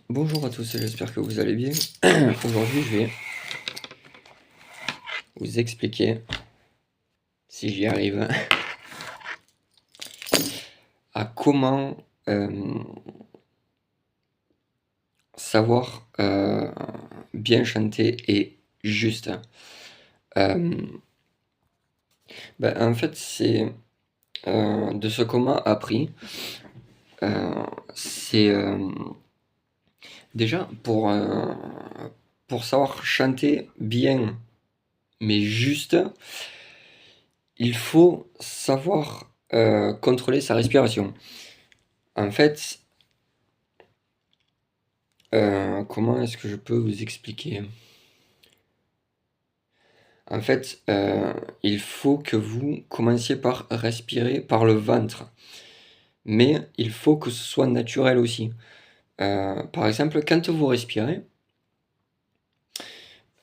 Bonjour à tous, j'espère que vous allez bien. Aujourd'hui, je vais vous expliquer, si j'y arrive, à comment savoir bien chanter et juste. Euh, En fait, c'est de ce qu'on m'a appris. C'est déjà pour savoir chanter bien, mais juste, il faut savoir contrôler sa respiration. En fait, comment est-ce que je peux vous expliquer? En fait, il faut que vous commenciez par respirer par le ventre, mais il faut que ce soit naturel aussi. Par exemple, quand vous respirez,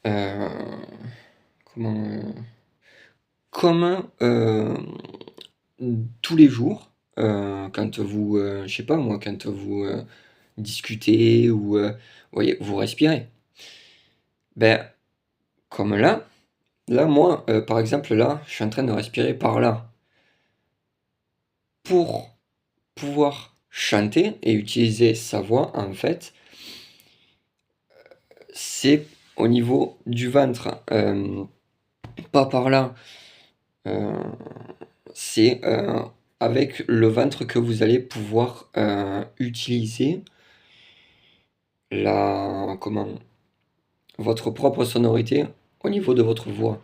euh, comment, comme tous les jours, quand vous, je sais pas moi, quand vous discutez ou voyez, vous respirez. Ben, comme là, moi, par exemple, là, je suis en train de respirer par là. Pour pouvoir chanter et utiliser sa voix, en fait, c'est au niveau du ventre, pas par là. Euh, c'est avec le ventre que vous allez pouvoir utiliser comment, votre propre sonorité au niveau de votre voix,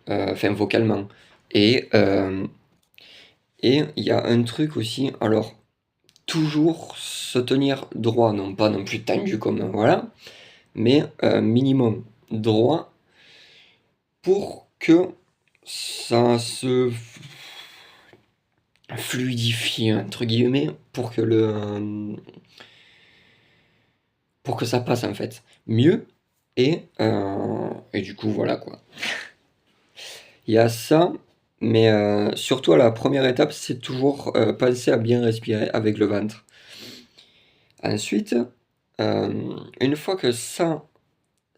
enfin vocalement. Et euh, et il y a un truc aussi, alors toujours se tenir droit, non pas non plus tendu comme voilà, mais minimum droit pour que ça se fluidifie entre guillemets pour que ça passe en fait mieux et du coup voilà quoi. Il y a ça, mais surtout à la première étape, c'est toujours penser à bien respirer avec le ventre. Ensuite, une fois que ça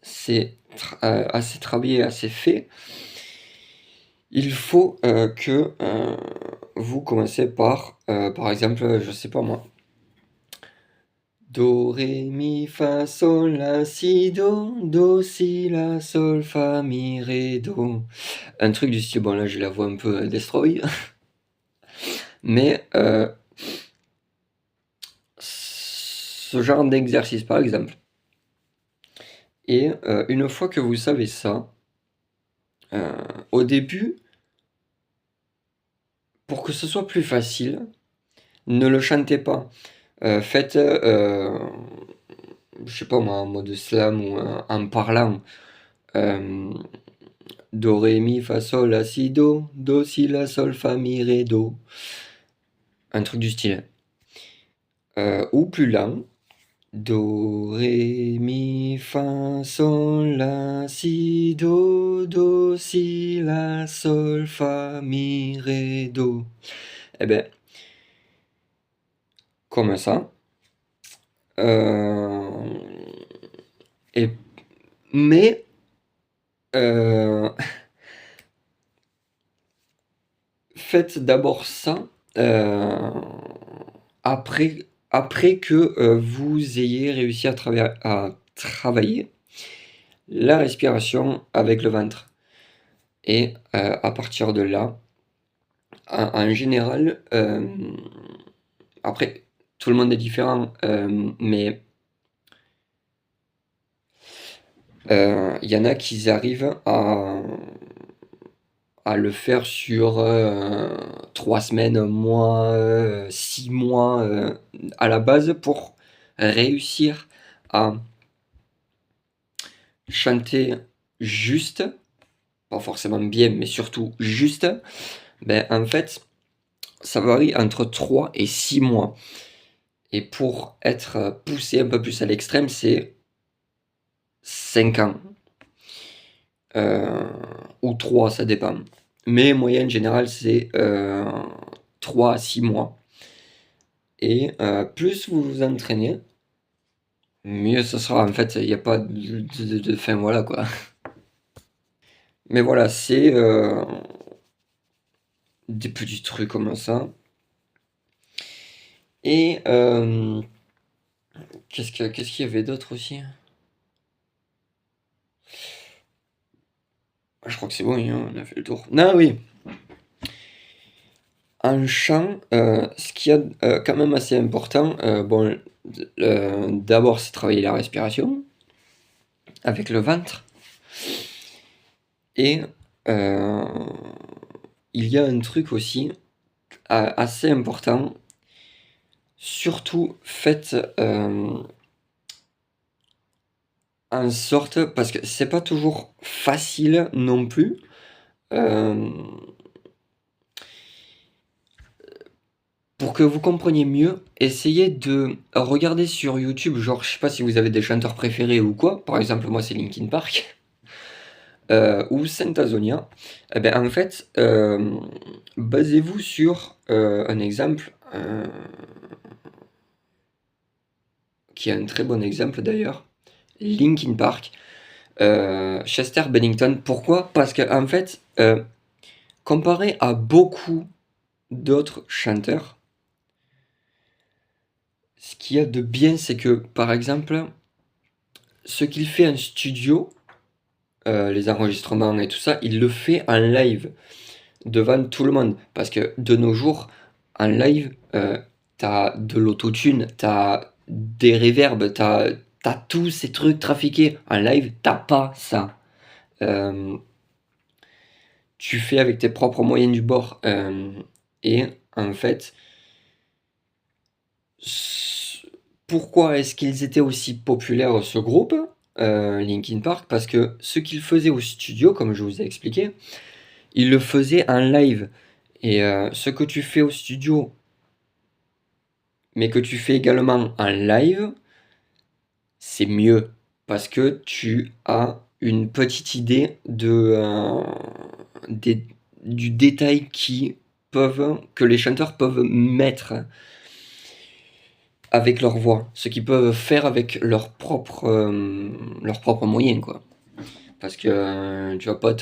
c'est assez travaillé, assez fait, il faut que vous commencez par exemple, je sais pas moi, do, ré, mi, fa, sol, la, si, do, si, la, sol, fa, mi, ré, do. Un truc du style, bon là j'ai la voix un peu destroy, mais ce genre d'exercice par exemple. Et une fois que vous savez ça, euh, au début, pour que ce soit plus facile, ne le chantez pas. Faites, je sais pas moi, en mode slam ou en parlant. Euh, Do, ré, mi, fa, sol, la, si, do, si, la, sol, fa, mi, ré, do. Un truc du style. Ou plus lent. Do, ré, mi, fa, sol, la, si, do, si, la, sol, fa, mi, ré, do. Eh ben, comme ça. Euh, et, mais, euh, faites d'abord ça euh, après que vous ayez réussi à travailler la respiration avec le ventre. Et à partir de là, en général, après, tout le monde est différent, mais il y en a qui arrivent à le faire sur 3 semaines, un mois, 6 mois à la base pour réussir à chanter juste, pas forcément bien, mais surtout juste. Ben, en fait, ça varie entre 3 et 6 mois. Et pour être poussé un peu plus à l'extrême, c'est 5 ans. Ou 3, ça dépend. Mais moyenne générale, c'est 3 à 6 mois. Et plus vous vous entraînez, mieux ce sera. En fait, il n'y a pas de fin, voilà quoi. Mais voilà, c'est des petits trucs comme ça. Et qu'est-ce qu'il y avait d'autre aussi? Je crois que c'est bon, hein, on a fait le tour. Ah oui, en chant, ce qu'il y a quand même assez important, bon, d'abord c'est travailler la respiration avec le ventre. Et il y a un truc aussi assez important. Surtout faites en sorte, parce que c'est pas toujours facile non plus. euh, pour que vous compreniez mieux, essayez de regarder sur YouTube, genre je sais pas si vous avez des chanteurs préférés ou quoi, par exemple moi c'est Linkin Park, ou Saint Azonia. Eh ben, en fait, basez-vous sur un exemple, qui est un très bon exemple d'ailleurs, Linkin Park, Chester Bennington. Pourquoi? Parce que en fait, comparé à beaucoup d'autres chanteurs, ce qu'il y a de bien, c'est que par exemple, ce qu'il fait en studio, les enregistrements et tout ça, il le fait en live devant tout le monde. Parce que de nos jours, en live, t'as de l'autotune, t'as des reverbs, t'as tous ces trucs trafiqués. En live, t'as pas ça. Euh, Tu fais avec tes propres moyens du bord. Et en fait, pourquoi est-ce qu'ils étaient aussi populaires, ce groupe, Linkin Park? Parce que ce qu'ils faisaient au studio, comme je vous ai expliqué, ils le faisaient en live. Et ce que tu fais au studio, mais que tu fais également en live, c'est mieux. Parce que tu as une petite idée des- du détail que les chanteurs peuvent mettre avec leur voix, ce qu'ils peuvent faire avec leurs propres moyens, quoi. Parce que tu vas pas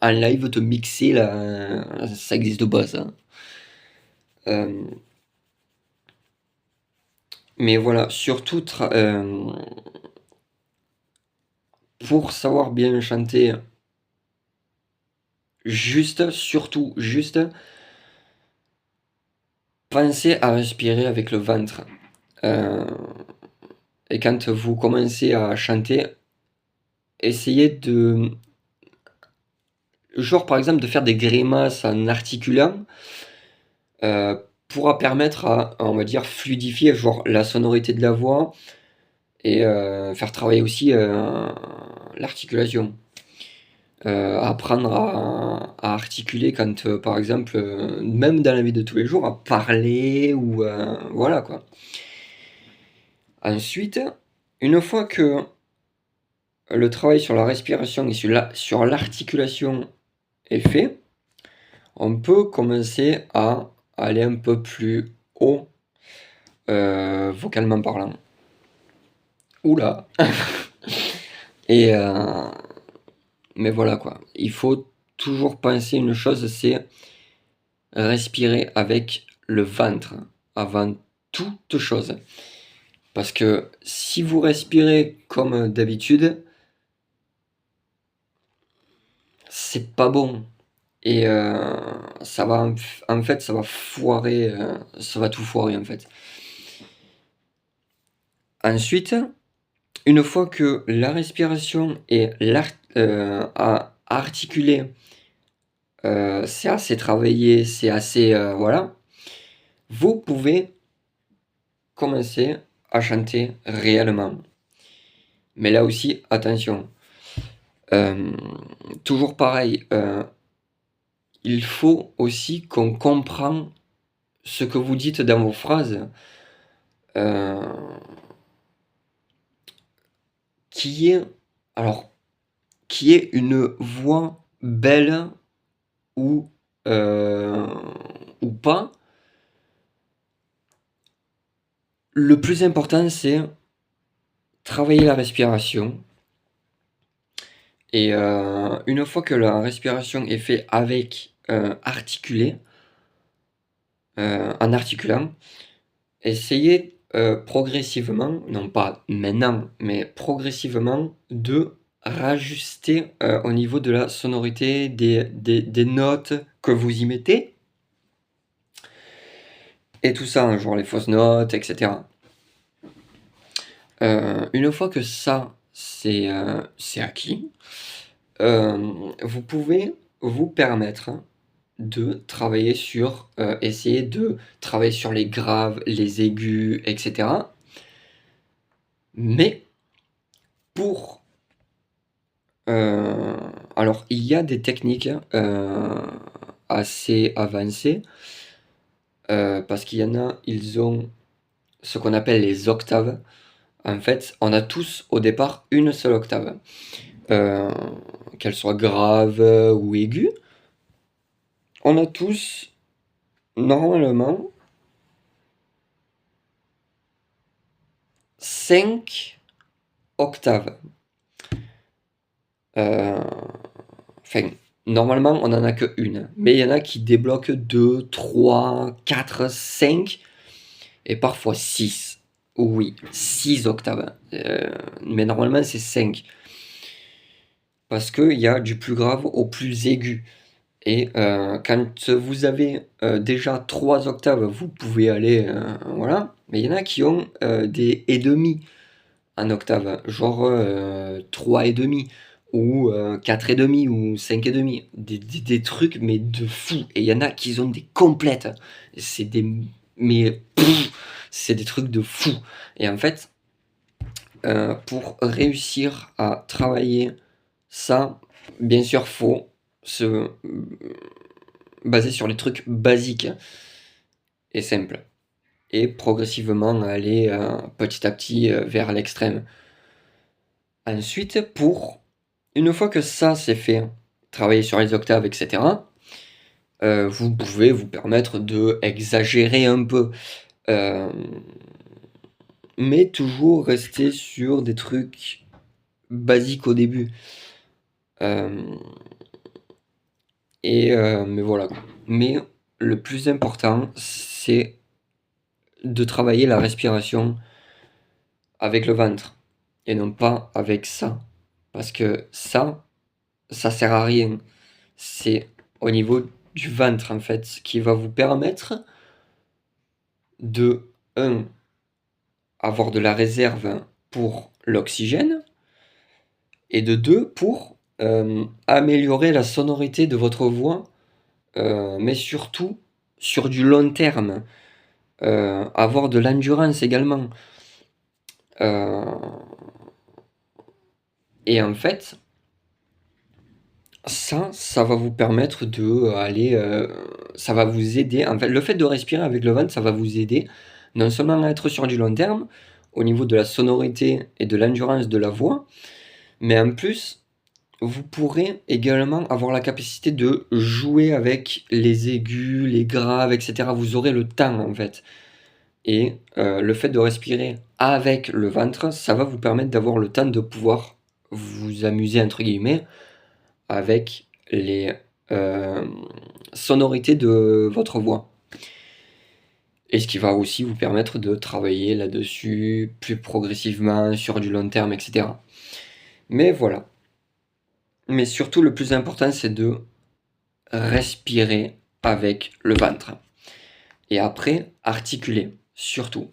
en live te mixer là, ça existe pas ça. Euh, mais voilà, surtout pour savoir bien chanter, surtout juste, pensez à respirer avec le ventre. Euh, et quand vous commencez à chanter, essayez genre par exemple de faire des grimaces en articulant, euh, pourra permettre on va dire, fluidifier genre la sonorité de la voix et faire travailler aussi l'articulation. Apprendre à articuler quand, par exemple, même dans la vie de tous les jours, à parler ou voilà quoi. Ensuite, une fois que le travail sur la respiration et sur l'articulation est fait, on peut commencer à aller un peu plus haut, vocalement parlant. Oula! Et mais voilà quoi. Il faut toujours penser une chose, c'est respirer avec le ventre avant toute chose. Parce que si vous respirez comme d'habitude, c'est pas bon. Et ça va en fait, ça va foirer, ça va tout foirer en fait. Ensuite, une fois que la respiration et à articuler, c'est assez travaillé, c'est assez voilà, vous pouvez commencer à chanter réellement. Mais là aussi, attention. Euh, Toujours pareil, il faut aussi qu'on comprenne ce que vous dites dans vos phrases, euh, qui est, alors, qui est une voix belle ou euh, ou pas, le plus important, c'est travailler la respiration. Et une fois que la respiration est faite avec articulé, en articulant, essayez progressivement, non pas maintenant, mais progressivement, de rajuster au niveau de la sonorité des notes que vous y mettez. Et tout ça, hein, genre les fausses notes, etc. Une fois que ça, c'est acquis, vous pouvez vous permettre de travailler sur, essayer de travailler sur les graves, les aigus, etc. Mais pour... alors, il y a des techniques assez avancées, parce qu'il y en a, ils ont ce qu'on appelle les octaves. En fait, on a tous au départ une seule octave. Euh, qu'elle soit grave ou aiguë, on a tous normalement 5 octaves. Euh, Enfin, normalement, on n'en a que une. Mais il y en a qui débloquent 2, 3, 4, 5 et parfois 6. Oui, 6 octaves. Mais normalement, c'est 5. Parce qu'il y a du plus grave au plus aigu. Et quand vous avez déjà 3 octaves, vous pouvez aller. Voilà. Mais il y en a qui ont des et demi en octave, genre 3 et demi, ou 4 et demi, ou 5 et demi. Des trucs, mais de fou. Et il y en a qui ont des complètes. C'est des. Mais. C'est des trucs de fou. Et en fait, pour réussir à travailler ça, bien sûr, faut se baser sur les trucs basiques et simples. Et progressivement aller petit à petit vers l'extrême. Ensuite, une fois que ça c'est fait, travailler sur les octaves, etc., vous pouvez vous permettre de exagérer un peu. Euh, mais toujours rester sur des trucs basiques au début. Euh, mais voilà. Mais le plus important, c'est de travailler la respiration avec le ventre et non pas avec ça. Parce que ça sert à rien. C'est au niveau du ventre en fait qui va vous permettre de avoir de la réserve pour l'oxygène et de 2 pour améliorer la sonorité de votre voix, mais surtout sur du long terme, avoir de l'endurance également. Euh, et en fait, ça va vous permettre de aller, ça va vous aider. En fait, le fait de respirer avec le ventre, ça va vous aider non seulement à être sur du long terme, au niveau de la sonorité et de l'endurance de la voix, mais en plus, vous pourrez également avoir la capacité de jouer avec les aigus, les graves, etc. Vous aurez le temps en fait. Et le fait de respirer avec le ventre, ça va vous permettre d'avoir le temps de pouvoir vous amuser entre guillemets avec les euh, sonorités de votre voix. Et ce qui va aussi vous permettre de travailler là-dessus plus progressivement, sur du long terme, etc. Mais voilà. Mais surtout, le plus important, c'est de respirer avec le ventre. Et après, articuler, surtout.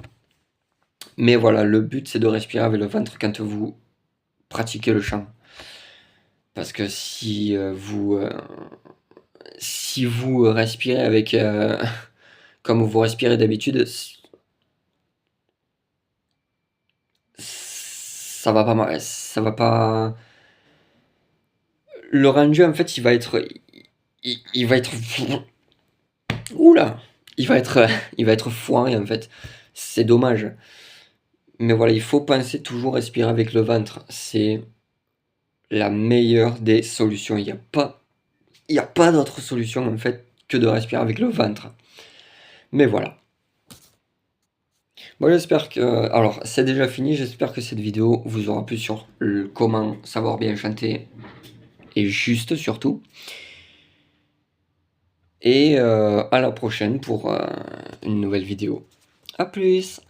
Mais voilà, le but, c'est de respirer avec le ventre quand vous pratiquez le chant. Parce que si vous respirez avec comme vous respirez d'habitude, ça va pas, ça va pas. Le rendu en fait, il va être, oula, il va être foiré en fait. C'est dommage. Mais voilà, il faut penser toujours respirer avec le ventre. C'est la meilleure des solutions. Il y a pas d'autre solution en fait que de respirer avec le ventre. Mais voilà. Bon, j'espère que... Alors, c'est déjà fini. J'espère que cette vidéo vous aura plu sur comment savoir bien chanter. Et juste, surtout. Et à la prochaine pour une nouvelle vidéo. A plus!